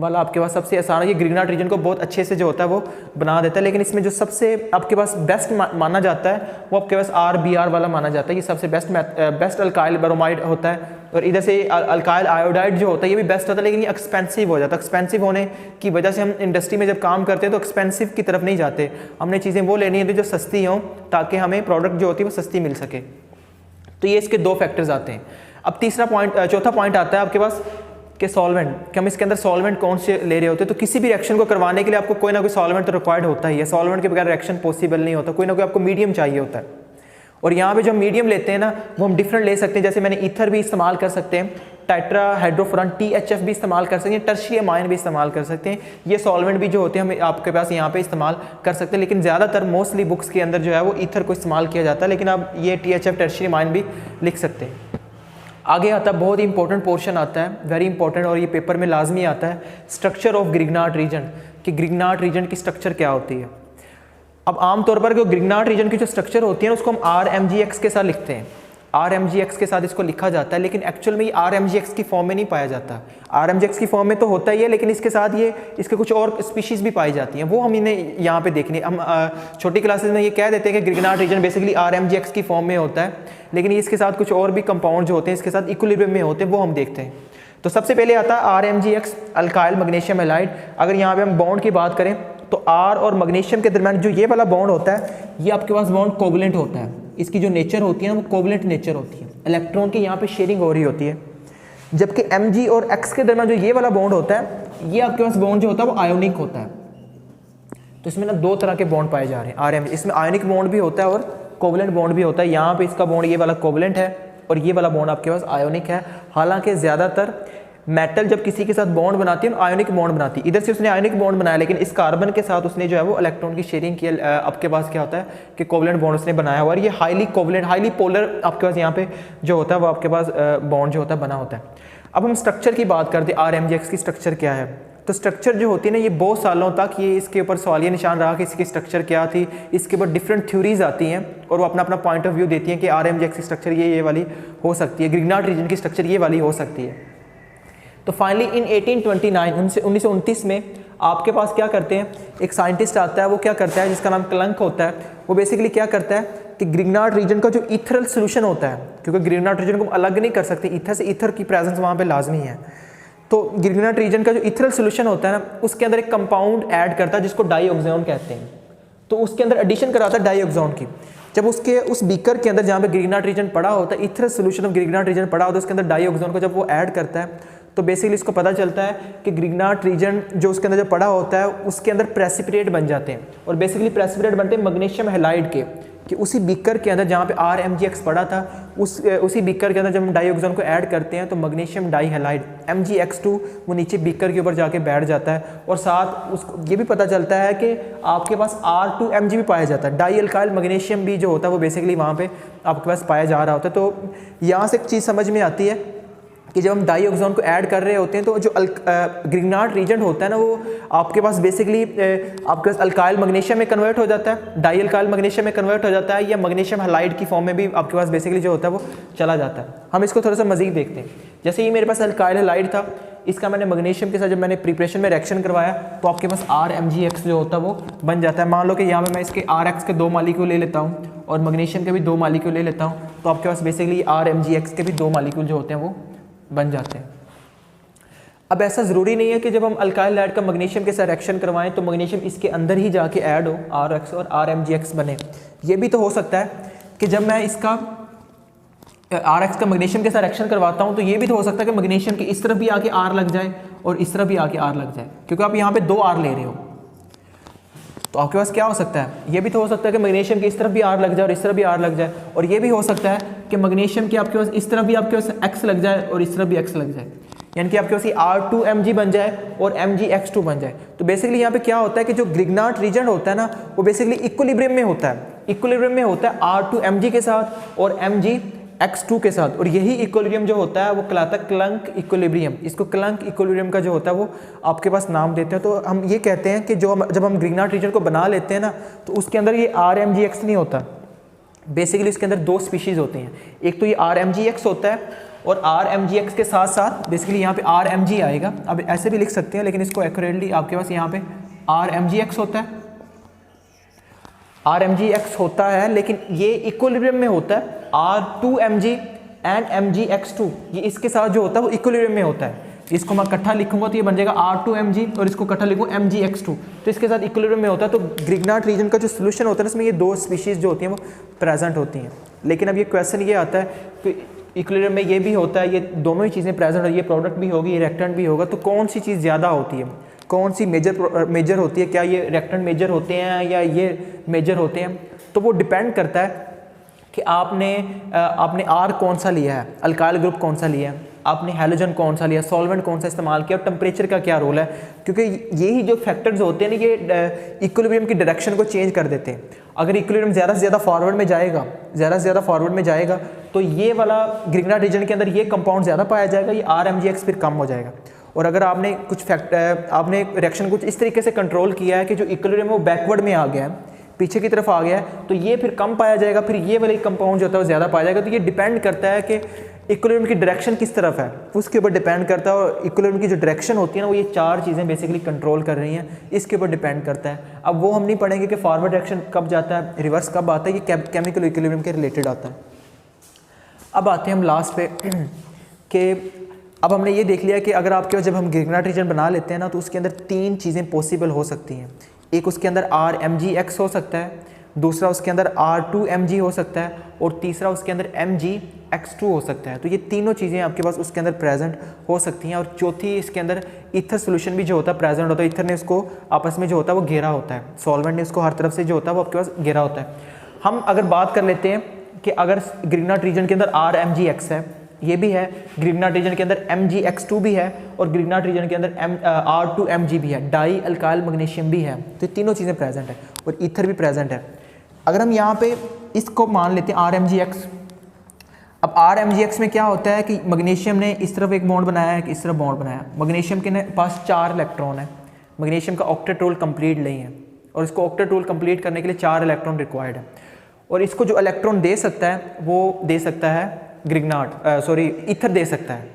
वाला, आपके पास सबसे आसान है। ये ग्रिग्नार्ड रीजन को बहुत अच्छे से जो होता है वो बना देता है, लेकिन इसमें जो सबसे आपके पास बेस्ट माना जाता है वो आपके पास RBr वाला माना जाता है। ये सबसे बेस्ट अल्काइल ब्रोमाइड होता है और इधर से अल्काइल आयोडाइड जो होता है ये भी बेस्ट होता है, लेकिन ये एक्सपेंसिव हो जाता है। एक्सपेंसिव होने की वजह से हम इंडस्ट्री में जब काम करते हैं तो एक्सपेंसिव की तरफ नहीं जाते, हमने चीज़ें वो लेनी है जो सस्ती हों ताकि हमें प्रोडक्ट जो होती है वो सस्ती मिल सके। तो ये इसके 2 फैक्टर्स आते हैं। अब चौथा पॉइंट आता है आपके पास कि सॉल्वेंट, कि हम इसके अंदर सॉल्वेंट कौन से ले रहे होते हैं। तो किसी भी रिएक्शन को करवाने के लिए आपको कोई ना कोई सॉल्वेंट तो रिक्वायर्ड होता ही है, सॉल्वेंट के बगैर रिएक्शन पॉसिबल नहीं होता, कोई ना कोई आपको मीडियम चाहिए होता है। और यहाँ पे जो हम मीडियम लेते हैं ना वो हम डिफरेंट ले सकते हैं, जैसे मैंने ईथर भी इस्तेमाल कर सकते हैं, टेट्राहाइड्रोफुरान THF भी इस्तेमाल कर सकते हैं, टर्शियरी अमाइन भी इस्तेमाल कर सकते हैं। ये सॉल्वेंट भी जो होते हैं हम आपके पास यहाँ पे इस्तेमाल कर सकते हैं, लेकिन ज़्यादातर मोस्टली बुक्स के अंदर जो है वो ईथर को इस्तेमाल किया जाता है, लेकिन आप ये THF टर्शियरी अमाइन भी लिख सकते हैं। आगे आता है बहुत ही इंपॉर्टेंट पोर्शन आता है, वेरी इंपॉर्टेंट, और ये पेपर में लाजमी आता है, स्ट्रक्चर ऑफ ग्रिग्नार्ड रीजन, कि ग्रिग्नार्ड रीजन की स्ट्रक्चर क्या होती है। अब आमतौर पर जो ग्रिग्नार्ड रीजन की जो स्ट्रक्चर होती है ना उसको हम RMGX के साथ लिखते हैं, RMGX के साथ इसको लिखा जाता है, लेकिन एक्चुअल में ये RMGX की फॉर्म में नहीं पाया जाता। RMGX की फॉर्म में तो होता ही है, लेकिन इसके साथ ये इसके कुछ और स्पीशीज़ भी पाई जाती हैं, वो हम इन्हें यहाँ पे देखने, हम छोटी क्लासेस में ये कह देते हैं कि ग्रिग्नार्ड रीजन बेसिकली RMGX की फॉर्म में होता है, लेकिन इसके साथ कुछ और भी कंपाउंड जो होते हैं इसके साथ इक्विलिब्रियम में होते हैं, वो हम देखते हैं। तो सबसे पहले आता है RMGX, अल्काइल मैग्नीशियम हैलाइड। अगर यहाँ पे हम बॉन्ड की बात करें तो R और मैग्नीशियम के दरमियान जो ये वाला बॉन्ड होता है ये आपके पास बॉन्ड कोवलेंट होता है, इसकी जो नेचर होती है ना वो कोवलेंट नेचर होती है, इलेक्ट्रॉन की यहाँ पे शेयरिंग हो रही होती है। जबकि Mg और X के दरमियान जो ये वाला बॉन्ड होता है ये आपके पास बॉन्ड जो होता है वो आयोनिक होता है। तो इसमें ना दो तरह के बॉन्ड पाए जा रहे हैं RM, इसमें आयोनिक बॉन्ड भी होता है और कोवलेंट बॉन्ड भी होता है। यहाँ पे इसका बॉन्ड ये वाला कोवलेंट है और ये वाला बॉन्ड आपके पास आयोनिक है। हालांकि ज़्यादातर मेटल जब किसी के साथ बॉन्ड बनाती है ना आयोनिक बॉन्ड बनाती है, इधर से उसने आयोनिक बॉन्ड बनाया, लेकिन इस कार्बन के साथ उसने जो है वो इलेक्ट्रॉन की शेयरिंग की, आपके पास क्या होता है कि कोवलेंट बॉन्ड उसने बनाया हुआ है। ये हाईली कोवलेंट, हाईली पोलर आपके पास यहाँ पे जो होता है वो आपके पास बॉन्ड जो होता है बना होता है। अब हम स्ट्रक्चर की बात करते हैं, RMGX की स्ट्रक्चर क्या है। तो स्ट्रक्चर जो होती है ना ये बहुत सालों तक ये इसके ऊपर सवालिया निशान रहा कि इसकी स्ट्रक्चर क्या थी, इसके ऊपर डिफरेंट थ्योरीज आती हैं और वो अपना अपना पॉइंट ऑफ व्यू देती हैं कि RMGX की स्ट्रक्चर ये वाली हो सकती है, ग्रिग्नार्ड रीजन की स्ट्रक्चर ये वाली हो सकती है। तो फाइनली इन 1829 1929 में आपके पास क्या करते हैं, एक साइंटिस्ट आता है, वो क्या करता है जिसका नाम क्लंक होता है, वो बेसिकली क्या करता है कि ग्रिग्नार्ड रीजन का जो ईथरल सोल्यूशन होता है, क्योंकि ग्रिग्नार्ड रीजन को हम अलग नहीं कर सकते, ईथर से ईथर की प्रेजेंस वहाँ पे लाजमी है, तो ग्रिग्नार्ड रीजन का जो ईथरल सोल्यूशन होता है ना उसके अंदर एक कंपाउंड ऐड करता है जिसको डाईऑक्सान कहते हैं। तो उसके अंदर एडिशन कराता है डाईऑक्सान की। जब उसके उस बीकर के अंदर जहाँ पे ग्रिग्नार्ड रीजन पड़ा होता है, ethereal solution of Grignard reason पड़ा होता है, उसके अंदर डाईऑक्सान को जब वो ऐड करता है तो बेसिकली इसको पता चलता है कि ग्रिग्नार्ड रीजन जो उसके अंदर जो पड़ा होता है उसके अंदर प्रेसिपिटेट बन जाते हैं, और बेसिकली प्रेसिपिटेट बनते हैं मैग्नीशियम हैलाइड के, कि उसी बीकर के अंदर जहाँ पे RMGX पड़ा था उसी बीकर के अंदर जब हम डाईऑक्सान को ऐड करते हैं तो मैग्नीशियम डाई हैलाइड MgX2 वो नीचे बीकर के ऊपर जाके बैठ जाता है, और साथ उसको ये भी पता चलता है कि आपके पास R2Mg भी पाया जाता है, डाई अल्काइल मैग्नीशियम भी जो होता है वो बेसिकली वहाँ पे आपके पास पाया जा रहा होता है। तो यहाँ से एक चीज़ समझ में आती है कि जब हम डाईऑक्सान को ऐड कर रहे होते हैं तो जो ग्रिग्नार्ड रीजन होता है ना वो आपके पास बेसिकली आपके पास अल्काइल मैग्नीशियम में कन्वर्ट हो जाता है, डाई अल्काइल मैग्नीशियम में कन्वर्ट हो जाता है, या मैग्नीशियम हैलाइड की फॉर्म में भी आपके पास बेसिकली जो होता है वो चला जाता है। हम इसको थोड़ा सा मज़ीद देखते हैं। जैसे ये मेरे पास अल्काइल हैलाइड था, इसका मैंने मैग्नीशियम के साथ जब मैंने प्रिपरेशन में रिएक्शन करवाया तो आपके पास RMGX जो होता है वो बन जाता है। मान लो कि यहाँ पे मैं इसके RX के 2 मालिक्यूल ले लेता हूँ और मैग्नीशियम के भी 2 मालिक्यूल ले लेता हूँ, तो आपके पास बेसिकली RMGX के भी 2 मालिक्यूल जो होते हैं वो बन जाते हैं। अब ऐसा ज़रूरी नहीं है कि जब हम अल्काइल हैलाइड का मैग्नीशियम के साथ रिएक्शन करवाएं तो मैग्नीशियम इसके अंदर ही जाके ऐड हो, RX और RMGX बने। ये भी तो हो सकता है कि जब मैं इसका RX का मैग्नीशियम के साथ रिएक्शन करवाता हूं तो ये भी तो हो सकता है कि मैग्नीशियम के इस तरफ भी आके R लग जाए और इस तरफ भी आके R लग जाए, क्योंकि आप यहाँ पे 2 R ले रहे हो। तो आपके पास क्या हो सकता है, ये भी तो हो सकता है कि मैग्नीशियम के इस तरफ भी R लग जाए और इस तरफ भी R लग जाए, और ये भी हो सकता है कि मैग्नीशियम के आपके पास इस तरफ भी आपके पास X लग जाए और इस तरफ भी X लग जाए, यानी कि आपके पास R2Mg बन जाए और MgX2 बन जाए। तो बेसिकली यहाँ पे क्या होता है कि जो ग्रिग्नार्ड रीजन होता है ना वो बेसिकली इक्विलिब्रियम में होता है, इक्विलिब्रियम में होता है R2Mg के साथ और MgX2 के साथ, और यही इक्विलिब्रियम जो होता है वो कहलाता है क्लंक इक्विलिब्रियम। इसको क्लंक इक्विलिब्रियम का जो होता है वो आपके पास नाम देते हैं। तो हम ये कहते हैं कि जब हम ग्रिग्नार्ड रीजन को बना लेते हैं ना तो उसके अंदर ये RMGX नहीं होता, बेसिकली इसके अंदर 2 स्पीशीज़ होती हैं, एक तो ये RMGX होता है और RMGX के साथ साथ बेसिकली यहाँ पे RMG आएगा। अब ऐसे भी लिख सकते हैं लेकिन इसको एक्यूरेटली आपके पास यहाँ पे RMGX होता है, RMGX होता है, लेकिन ये इक्विलिब्रियम में होता है। R2Mg एंड MgX2 ये इसके साथ जो होता है वो इक्विलिब्रियम में होता है। इसको मैं इकट्ठा लिखूंगा तो ये बन जाएगा R2Mg और इसको इकट्ठा लिखूँ MgX2, तो इसके साथ इक्विलिब्रियम में होता है। तो ग्रिग्नार्ड रीजन का जो सोल्यूशन होता है इसमें ये 2 स्पीशीज़ जो होती हैं वो प्रेजेंट होती हैं। लेकिन अब ये क्वेश्चन ये आता है कि इक्विलिब्रियम में ये भी होता है, ये दोनों ही चीज़ें प्रेजेंट है, ये प्रोडक्ट भी होगी, ये रिएक्टेंट भी होगा, तो कौन सी चीज़ ज़्यादा होती है, कौन सी मेजर होती है, क्या ये रिएक्टेंट मेजर होते हैं या ये मेजर होते हैं? तो वो डिपेंड करता है कि आपने आर कौन सा लिया है, अल्काइल ग्रुप कौन सा लिया है, आपने हैलोजन कौन सा लिया, सॉल्वेंट कौन सा इस्तेमाल किया और टेम्परेचर का क्या रोल है, क्योंकि यही जो फैक्टर्स होते हैं ना ये इक्विलिब्रियम की डायरेक्शन को चेंज कर देते हैं। अगर इक्विलिब्रियम ज़्यादा से ज़्यादा फॉरवर्ड में जाएगा तो ये वाला ग्रिग्नार्ड रीजन के अंदर ये कंपाउंड ज़्यादा पाया जाएगा, ये RMGX फिर कम हो जाएगा। और अगर आपने आपने रिएक्शन कुछ इस तरीके से कंट्रोल किया है कि जो इक्विलिब्रियम वो बैकवर्ड में आ गया है, पीछे की तरफ आ गया है, तो ये फिर कम पाया जाएगा, फिर ये वाली कंपाउंड जो होता है वो ज़्यादा पाया जाएगा। तो ये डिपेंड करता है कि इक्विलिब्रियम की डायरेक्शन किस तरफ है, उसके ऊपर डिपेंड करता है। और इक्विलिब्रियम की जो डायरेक्शन होती है ना वो ये चार चीज़ें बेसिकली कंट्रोल कर रही हैं, इसके ऊपर डिपेंड करता है। अब वो हम नहीं पढ़ेंगे कि फॉरवर्ड डायरेक्शन कब जाता है, रिवर्स कब आता है, ये केमिकल इक्विलिब्रियम के रिलेटेड आता है। अब आते हैं हम लास्ट पे कि अब हमने ये देख लिया कि अगर आपके जब हम ग्रिग्नार्ड रीजन बना लेते हैं ना तो उसके अंदर तीन चीज़ें पॉसिबल हो सकती हैं। एक उसके अंदर RMGX हो सकता है, दूसरा उसके अंदर R2MG हो सकता है और तीसरा उसके अंदर MGX2 हो सकता है। तो ये तीनों चीज़ें आपके पास उसके अंदर प्रेजेंट हो सकती हैं। और चौथी इसके अंदर ईथर सोल्यूशन भी जो होता है प्रेजेंट होता है। ईथर ने उसको आपस में जो होता है वो घेरा होता है, सॉल्वेंट ने उसको हर तरफ से जो होता है वो आपके पास घेरा होता है। हम अगर बात कर लेते हैं कि अगर ग्रिग्नार्ड रीजन के अंदर RMGX है, ये भी है, ग्रिग्नार्ड रीजन के अंदर MGX2 भी है और ग्रिग्नार्ड रीजन के अंदर R2MG भी है, डाई अल्काइल मैग्नीशियम भी है। तो ये तीनों चीज़ें प्रेजेंट है और ईथर भी प्रेजेंट है। अगर हम यहाँ पे इसको मान लेते हैं RMGX, अब RMGX में क्या होता है कि मैग्नीशियम ने इस तरफ एक बॉन्ड बनाया है, इस तरफ बॉन्ड बनाया। मैग्नीशियम के पास 4 इलेक्ट्रॉन है, मैग्नीशियम का ऑक्टेट रोल कंप्लीट नहीं है और इसको ऑक्टेट रोल कंप्लीट करने के लिए 4 इलेक्ट्रॉन रिक्वायर्ड है। और इसको जो इलेक्ट्रॉन दे सकता है वो दे सकता है ईथर दे सकता है,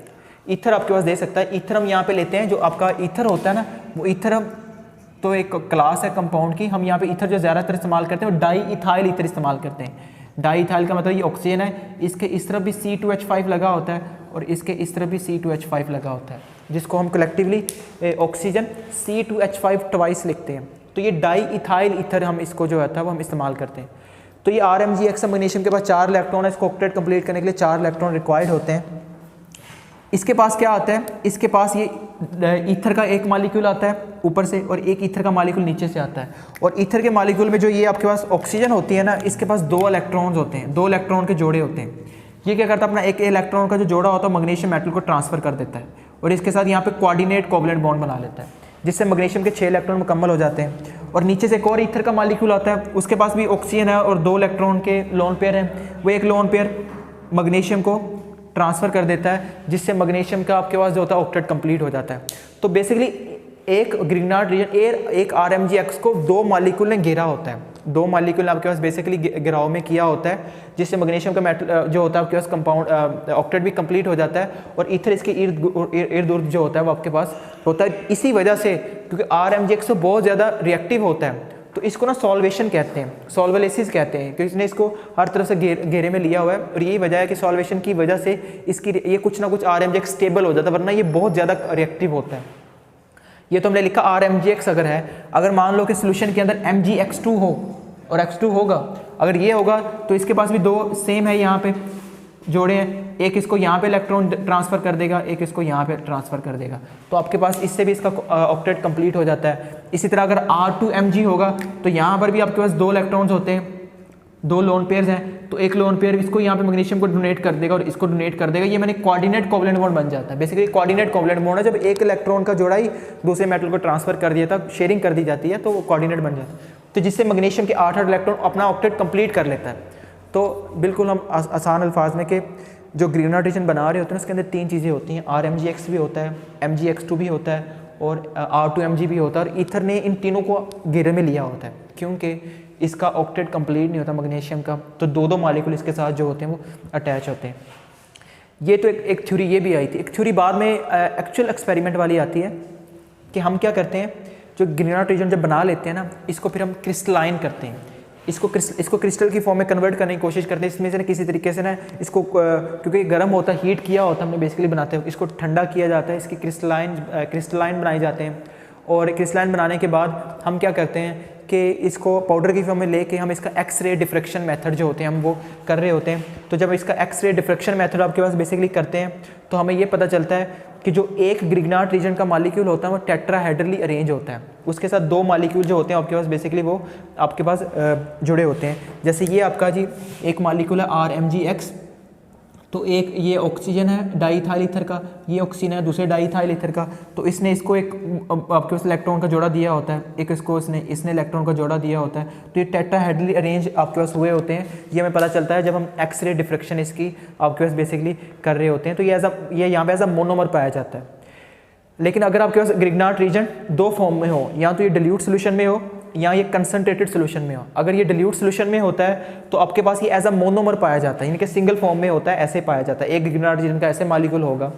ईथर आपके पास दे सकता है। ईथर हम यहाँ पे लेते हैं, जो आपका ईथर होता है ना वो ईथर तो एक क्लास है कंपाउंड की। हम यहाँ पे ईथर जो ज़्यादातर इस्तेमाल करते हैं वो डाई इथाइल ईथर इस्तेमाल करते हैं। डाई इथाइल का मतलब ये ऑक्सीजन है, इसके इस तरफ भी C2H5 लगा होता है और इसके इस तरफ भी C2H5 लगा होता है, जिसको हम कलेक्टिवली ऑक्सीजन C2H5 ट्वाइस लिखते हैं। तो ये डाई इथाइल ईथर हम इसको जो है वो हम इस्तेमाल करते हैं। तो ये RMGX मैग्नीशियम के पास 4 इलेक्ट्रॉन है, इसको ऑक्टेट कंप्लीट करने के लिए 4 इलेक्ट्रॉन रिक्वायर्ड होते हैं। इसके पास क्या आता है, इसके पास ये ईथर का एक मॉलिक्यूल आता है ऊपर से और एक ईथर का मॉलिक्यूल नीचे से आता है। और ईथर के मॉलिक्यूल में जो ये आपके पास ऑक्सीजन होती है ना, इसके पास 2 इलेक्ट्रॉन्स होते हैं, 2 इलेक्ट्रॉन के जोड़े होते हैं। ये क्या करता है, अपना एक इलेक्ट्रॉन का जो जोड़ा होता है मैग्नीशियम मेटल को ट्रांसफर कर देता है और इसके साथ यहाँ पे कोऑर्डिनेट कोवलेंट बॉन्ड बना लेता है, जिससे मैग्नीशियम के 6 इलेक्ट्रॉन मुकम्मल हो जाते हैं। और नीचे से एक और ईथर का मॉलिक्यूल आता है, उसके पास भी ऑक्सीजन है और 2 इलेक्ट्रॉन के लोन पेयर हैं। वो एक लोन पेयर मैग्नीशियम को ट्रांसफ़र कर देता है, जिससे मैग्नीशियम का आपके पास जो होता है ऑक्टेट कंप्लीट हो जाता है। तो बेसिकली एक ग्रिग्नार्ड रीजन एक RMGX को 2 मॉलिक्यूल ने घेरा होता है, 2 मॉलिक्यूल आपके पास बेसिकली घेराव में किया होता है, जिससे मैग्नीशियम का मेटल जो होता है आपके पास कंपाउंड ऑक्टेट भी कंप्लीट हो जाता है और ईथर इसके इर्द गिर्द जो होता है वो आपके पास होता है। इसी वजह से क्योंकि RMGX तो बहुत ज़्यादा रिएक्टिव होता है तो इसको ना सॉल्वेशन कहते हैं, सॉल्वलेसिस कहते हैं, क्योंकि इसने इसको हर तरफ से घेरे में लिया हुआ है। और यही वजह है कि सॉल्वेशन की वजह से इसकी ये कुछ ना कुछ RMGX स्टेबल हो जाता है, वरना ये बहुत ज़्यादा रिएक्टिव होता है। ये तो हमने लिखा RMGX अगर है, अगर मान लो कि सोल्यूशन के अंदर MGX2 हो और X2 होगा, अगर ये होगा तो इसके पास भी 2 सेम है यहाँ पे जोड़े हैं, एक इसको यहाँ पे इलेक्ट्रॉन ट्रांसफ़र कर देगा, एक इसको यहाँ पे ट्रांसफ़र कर देगा, तो आपके पास इससे भी इसका ऑक्टेट कंप्लीट हो जाता है। इसी तरह अगर R2MG होगा तो यहाँ पर भी आपके पास 2 इलेक्ट्रॉन्स होते हैं, 2 लोन पेयर्स हैं, तो एक लोन पेयर इसको यहाँ पे मैग्नीशियम को डोनेट कर देगा और इसको डोनेट कर देगा। ये मैंने कोऑर्डिनेट कोवलेंट बॉन्ड बन जाता है। बेसिकली कोऑर्डिनेट कोवलेंट बॉन्ड है, जब एक इलेक्ट्रॉन का जोड़ा ही दूसरे मेटल को ट्रांसफ़र कर दिया था, शेयरिंग कर दी जाती है, तो वो कोऑर्डिनेट बन जाता है, तो जिससे मैग्नीशियम के 8 इलेक्ट्रॉन अपना ऑक्टेट कंप्लीट कर लेता है। तो बिल्कुल हम आसान अल्फाज में कि जो ग्रिग्नार्ड रीजन बना रहे होते हैं उसके अंदर 3 चीज़ें होती हैं, RMGX भी होता है, MGX2 भी होता है और R2MG भी होता है। और ईथर ने इन तीनों को घेरे में लिया होता है, क्योंकि इसका ऑक्टेट कंप्लीट नहीं होता मैग्नीशियम का, तो 2 मॉलिक्यूल इसके साथ जो होते हैं वो अटैच होते हैं। ये तो एक थ्योरी ये भी आई थी। एक थ्योरी बाद में एक्चुअल एक्सपेरिमेंट वाली आती है कि हम क्या करते हैं, जो ग्रिग्नार्ड रीजन जब बना लेते हैं ना, इसको फिर हम क्रिस्टलाइन करते हैं, इसको क्रिस्टल की फॉर्म में कन्वर्ट करने की कोशिश करते हैं। इसमें से ना किसी तरीके से ना इसको क्योंकि गर्म होता है, हीट किया होता है हमने बेसिकली बनाते हैं, इसको ठंडा किया जाता है, इसकी क्रिस्टलाइन बनाए जाते हैं। और क्रिस्टलाइन बनाने के बाद हम क्या करते हैं कि इसको पाउडर की फॉर्म में लेके हम इसका एक्स-रे डिफ्रैक्शन मेथड जो होते हैं हम वो कर रहे होते हैं। तो जब इसका एक्स-रे डिफ्रैक्शन मेथड आपके पास बेसिकली करते हैं तो हमें ये पता चलता है कि जो एक ग्रिग्नार्ड रीजन का मॉलिक्यूल होता है वो टेट्राहेड्रली अरेंज होता है, उसके साथ दो मॉलिक्यूल जो होते हैं आपके पास बेसिकली वो आपके पास जुड़े होते हैं। जैसे ये आपका जी एक मॉलिक्यूल है RMgX, तो एक ये ऑक्सीजन है डाईइथाइल ईथर का, ये ऑक्सीजन है दूसरे डाईइथाइल ईथर का, तो इसने इसको एक आपके पास इलेक्ट्रॉन का जोड़ा दिया होता है, एक इसको इसने इलेक्ट्रॉन का जोड़ा दिया होता है, तो ये टेट्राहेड्रली अरेंज आपके पास हुए होते हैं। ये हमें पता चलता है जब हम एक्सरे डिफ्रेक्शन इसकी आपके पास बेसिकली कर रहे होते हैं, तो ये यहाँ पे एज अ मोनोमर पाया जाता है। लेकिन अगर आपके पास ग्रिग्नार्ड रीजन दो फॉर्म में हो, या तो ये डिल्यूट सोल्यूशन में हो या ये कंसनट्रेटेड सोल्यूशन में हो, अगर ये डिल्यूट सोल्यूशन में होता है तो आपके पास ये एज अ मोनोमर पाया जाता है, यानी कि सिंगल फॉर्म में होता है, ऐसे पाया जाता है, एक ग्रिग्नार्ड रीजन का ऐसे मॉलिक्यूल होगा।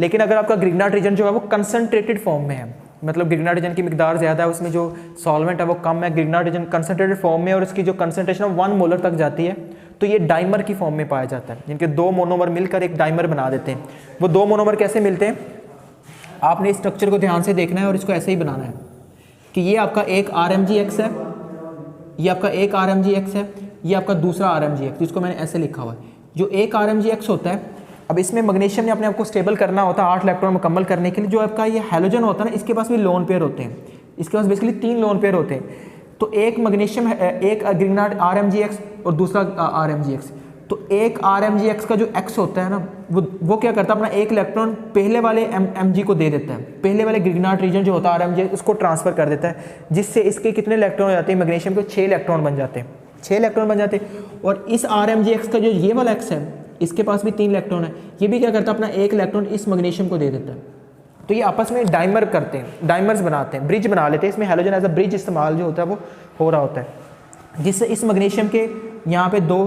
लेकिन अगर आपका ग्रिग्नार्ड रीजन जो है वो कंसनट्रेटेड फॉर्म में है, मतलब ग्रिग्नार्ड रीजन की मिकदार ज़्यादा है, उसमें जो सॉल्वेंट है वो कम है, ग्रिग्नार्ड रीजन कंसनट्रेटेड फॉर्म में और इसकी जो कंसनट्रेशन 1 मोलर तक जाती है, तो ये डाइमर की फॉर्म में पाया जाता है, जिनके दो मोनोमर मिलकर एक डाइमर बना देते हैं। वो दो मोनोमर कैसे मिलते हैं, आपने इस स्ट्रक्चर को ध्यान से देखना है और इसको ऐसे ही बनाना है कि ये आपका एक RMgX है, ये आपका एक RMgX है, ये आपका दूसरा RMgX, जिसको मैंने ऐसे लिखा हुआ है। जो एक RMgX होता है, अब इसमें मैग्नीशियम ने अपने आप को स्टेबल करना होता है 8 इलेक्ट्रॉन मुकम्मल करने के लिए। जो आपका ये हैलोजन होता है ना, इसके पास भी लोन पेयर होते हैं, इसके पास बेसिकली 3 लोन पेयर होते हैं। तो एक मैग्नीशियम एक ग्रिग्नार्ड RMgX और दूसरा RMgX, तो एक RMgX का जो X होता है ना, वो क्या करता है, अपना एक इलेक्ट्रॉन पहले वाले Mg को दे देता है, पहले वाले ग्रिग्नार्ड रीजन जो होता है RMgX उसको ट्रांसफर कर देता है, जिससे इसके कितने इलेक्ट्रॉन हो जाते हैं, मैग्नीशियम के 6 इलेक्ट्रॉन बन जाते हैं, 6 इलेक्ट्रॉन बन जाते हैं। और इस RMgX का जो ये वाला X है, इसके पास भी 3 इलेक्ट्रॉन है, ये भी क्या करता है, अपना एक इलेक्ट्रॉन इस मैग्नीशियम को दे देता है। तो ये आपस में डाइमर करते हैं, डाइमर्स बनाते हैं, ब्रिज बना लेते हैं। इसमें हैलोजन एज अ ब्रिज इस्तेमाल जो होता है वो हो रहा होता है, जिससे इस मैग्नीशियम के यहाँ पे 2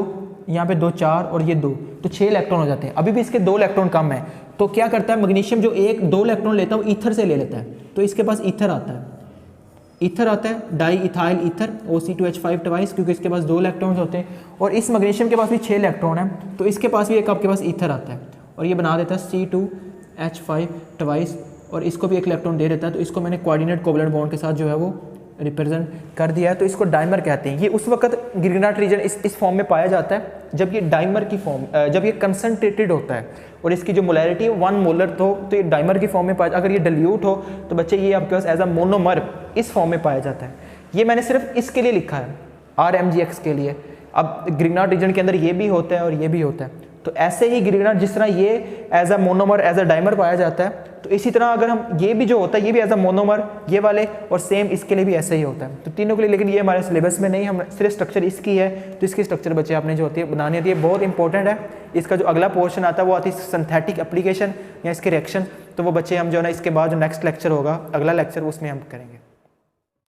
4 और ये 2, तो 6 इलेक्ट्रॉन हो जाते हैं। अभी भी इसके 2 इलेक्ट्रॉन कम है, तो क्या करता है मैग्नीशियम जो 2 इलेक्ट्रॉन लेता है वो ईथर से ले लेता है, तो इसके पास ईथर आता है डाईइथाइल ईथर OC2H5 ट्वाइस, क्योंकि इसके पास 2 इलेक्ट्रॉन्स होते हैं। और इस मैग्नीशियम के पास भी 6 इलेक्ट्रॉन है, तो इसके पास भी एक आपके पास ईथर आता है और ये बना देता है C2H5 ट्वाइस, और इसको भी एक इलेक्ट्रॉन दे देता है। तो इसको मैंने कोऑर्डिनेट कोवलेंट बॉन्ड के साथ जो है वो रिप्रेजेंट कर दिया है, तो इसको डाइमर कहते हैं। ये उस वक्त ग्रिग्नार्ड रीजन इस फॉर्म में पाया जाता है जब ये डाइमर की फॉर्म, जब ये कंसनट्रेटेड होता है और इसकी जो मोलैरिटी है 1 मोलर, तो ये डाइमर की फॉर्म में पाया। अगर ये डिल्यूट हो तो बच्चे ये आपके पास एज अ मोनोमर इस फॉर्म में पाया जाता है। ये मैंने सिर्फ इसके लिए लिखा है, RMgX के लिए। अब ग्रिग्नार्ड रीजन के अंदर ये भी होता है और ये भी होता है, तो ऐसे ही ग्रिग्नार्ड जिस तरह ये as a monomer as a dimer पाया जाता है, तो इसी तरह अगर हम ये भी जो होता है ये भी एज अ मोनोमर, ये वाले, और सेम इसके लिए भी ऐसे ही होता है, तो तीनों के लिए। लेकिन ये हमारे सिलेबस में नहीं, हम सिर्फ स्ट्रक्चर इसकी है, तो इसकी स्ट्रक्चर बच्चे आपने जो होती है बनानी होती है, बहुत इंपॉर्टेंट है। इसका जो अगला पोर्शन आता है वो आती है सिंथेटिक एप्लीकेशन या इसके रिएक्शन, तो वो बच्चे हम जो है ना इसके बाद जो नेक्स्ट लेक्चर होगा, अगला लेक्चर, उसमें हम करेंगे।